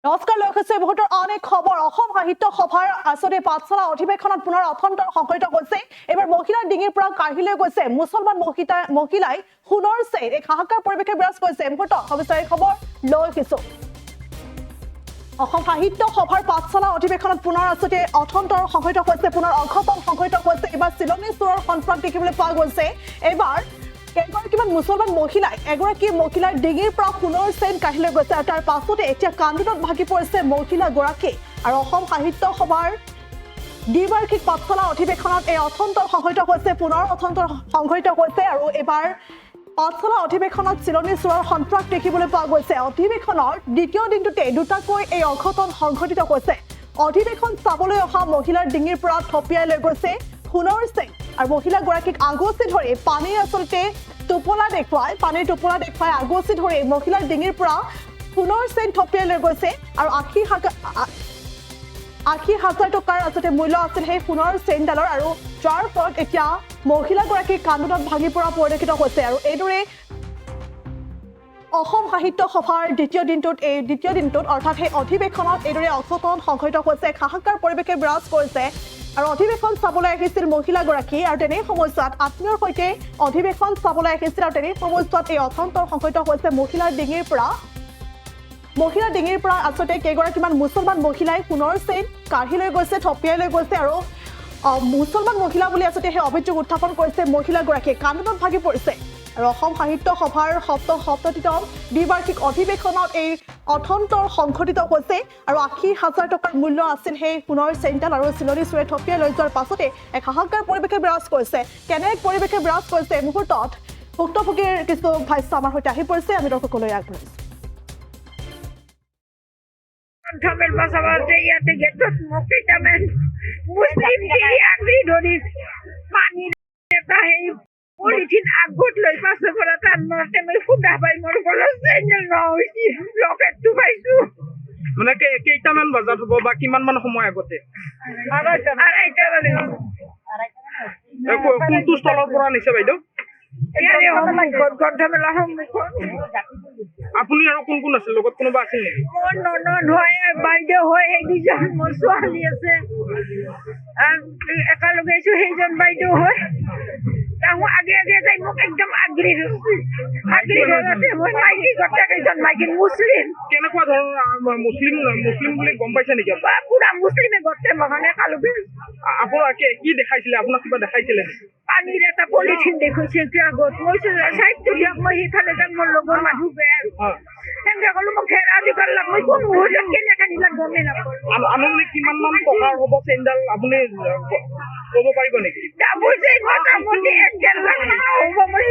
নমস্কাৰ লোকসে বহুতৰ অনেক খবৰ অসম সাহিত্য সভাৰ আসনে পাঠশালা অধিৱেশনত পুনৰ অথন্তৰ সংঘটিত হৈছে এবাৰ মহিলাৰ ডিঙিৰ পৰা কাঢ়িলৈ গৈছে মুছলমান মহিলাই সোণৰ চেইন এক হাহাকাৰ পৰিৱেশে বিৰাজ কৰিছে মুহূৰ্ত সবিস্তাৰিত খবৰ লৈ কিছু অসম সাহিত্য সভাৰ পাঠশালা অধিৱেশনত পুনৰ আসনে অথন্তৰ সংঘটিত হৈছে পুনৰ অঘটন সংঘটিত হৈছে এবাৰ চিলনী চোৰৰ সন্ত্ৰাস দেখিবলৈ পোৱা গৈছে এবাৰ এগৰাকীমান মুছলমান মহিলাই এগৰাকী মহিলাৰ ডিঙিৰ পৰা সোণৰ চেইন কাঢ়িলৈ গৈছে আৰু তাৰ পাছতে এতিয়া কান্দোনত ভাগি পৰিছে মহিলাগৰাকী আৰু অসম সাহিত্য সভাৰ দ্বিবাৰ্ষিক পাঠশালা অধিৱেশনত এই অথন্তৰ সংঘটিত হৈছে পুনৰ অথন্তৰ সংঘটিত হৈছে আৰু এবাৰ পাঠশালা অধিৱেশনত চিলনী চোৰৰ সন্ত্ৰাস দেখিবলৈ পোৱা গৈছে অধিৱেশনৰ দ্বিতীয় দিনটোতে দুটাকৈ এই অঘটন সংঘটিত হৈছে অধিৱেশন চাবলৈ অহা মহিলাৰ ডিঙিৰ পৰা থপিয়াই লৈ গৈছে সোণৰ চেইন আৰু মহিলাগৰাকীক আগচি ধৰি পানীৰ আচলতে পানীৰ টোপোলা দেখুৱাই আগচি ধৰি মহিলাৰ ডিঙিৰ পৰা সোণৰ চেইন থপিয়াই লৈ গৈছে আৰু ৮০,০০০ টকাৰ আচলতে মূল্য আছিল সেই সোণৰ চেইনডালৰ আৰু যাৰ ফলত এতিয়া মহিলাগৰাকীৰ কান্দোনত ভাগি পৰা পৰিলক্ষিত হৈছে আৰু এইদৰে অসম সাহিত্য সভাৰ দ্বিতীয় দিনটোত অৰ্থাৎ সেই অধিৱেশনত এইদৰে অঘটন সংঘটিত হৈছে হাহাকাৰ পৰিৱেশে বিৰাজ কৰিছে আৰু অধিৱেশন চাবলৈ আহিছিল মহিলাগৰাকী আৰু তেনে সময়ছোৱাত আত্মীয়ৰ সৈতে অধিৱেশন চাবলৈ আহিছিল আৰু তেনে সময়ছোৱাত এই অথন্তৰ সংঘটিত হৈছে মহিলাৰ ডিঙিৰ পৰা আচলতে কেইগৰাকীমান মুছলমান মহিলাই সোণৰ চেইন কাঢ়ি লৈ গৈছে থপিয়াই লৈ গৈছে আৰু মুছলমান মহিলা বুলি আচলতে সেই অভিযোগ উত্থাপন কৰিছে মহিলাগৰাকীয়ে কান্দোনত ভাগি পৰিছে আৰু অসম সাহিত্য সভাৰ সপ্তমতম দ্বিবাৰ্ষিক অধিৱেশনত এই অথন্তৰ সংঘটিত হৈছে আৰু ৮০,০০০ টকাৰ মূল্য আছিল সেই সোণৰ চেইনডাল আৰু চিলনী চোৰে থপিয়াই লৈ যোৱাৰ পাছতে এক হাহাকাৰ পৰিৱেশে বিৰাজ কৰিছে কেনে এক পৰিৱেশে বিৰাজ কৰিছে মুহূৰ্তত ভুক্তভোগীৰ কিছু ভাষ্য আমাৰ সৈতে আহি পৰিছে আমি দৰ্শকলৈ আগবঢ়াইছোঁ কণ্ঠমেৰ পাশাপাশি ইয়াতে গেটত মকিটামেন মুসলিম দিদি আগৰি ধৰি পানি নেতা হেই পলিথিন আগত লৈ পাছে পৰা তান মতে মই ফুটা পাই মোৰ গলত চেইনেল নহইছি লকেটটো পাইছো মানে কেইটামান বজাত হ'ব বা কিমান মান সময় আগতে আড়াইটা বাজে কোনটো স্থলৰ পৰা নিছে বাইদেউ ইয়াৰে সন্মুখত গ্ৰন্থমেলা সন্মুখত আপুনি আৰু কোন কোন আছিল লগত কোনোবা আছিল নেকি মোৰ ননদ হয় বাইদেউ হয় সেই দুজন মোৰ ছোৱালী আছে আৰু একেলগে আছো সেইজন বাইদেউ হয় তাহো আগে যাই মোক একদম আগ্ৰি ধৰতে মই মাইকী কথা কেইজন মাইকী মুছলিম কেনেকুৱা ধৰণৰ মুছলিম বুলি গম পাইছে নেকি পুৰা মুছলিমে গতে মহানে কালুবি আপোনাক কি দেখাইছিলে আপোনাক কিবা দেখাইছিলে পানীৰ এটা পলিথিন দেখুৱাইছে কি আগত মই চাইডটো দিয়ক মই সেইফালে যাম মোৰ লগৰ মানুহ বেয়া সেনেকে ক'লো মোক ঘেৰা দি পাৰলাম মই কোন মুহূৰ্তত কেনেকে নিলাম গমেই নাপালো আনুমানিক কিমান মান টকাৰ হ'ব চেইনডাল আপুনি ক'ব পাৰিব নেকি ডাবল চেইন মোটামুটি ১.৫ লাখ টকা হ'ব মই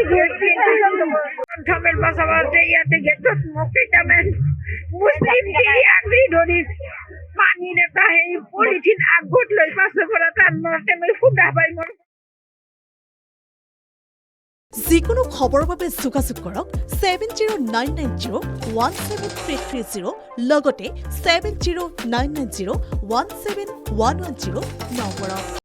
কণ্ঠমের পাশাপাশি ইয়াতে গেটত মকিটামেন মুসলিম দিদি আগরি ধরি পানি নেতা হেই পলিথিন আগত লৈ পাছে পৰা তান মতে মই ফুটা পাই মোৰ যিকোনো খবৰৰ বাবে যোগাযোগ কৰক 7099017330 লগতে 7099017110 নম্বৰত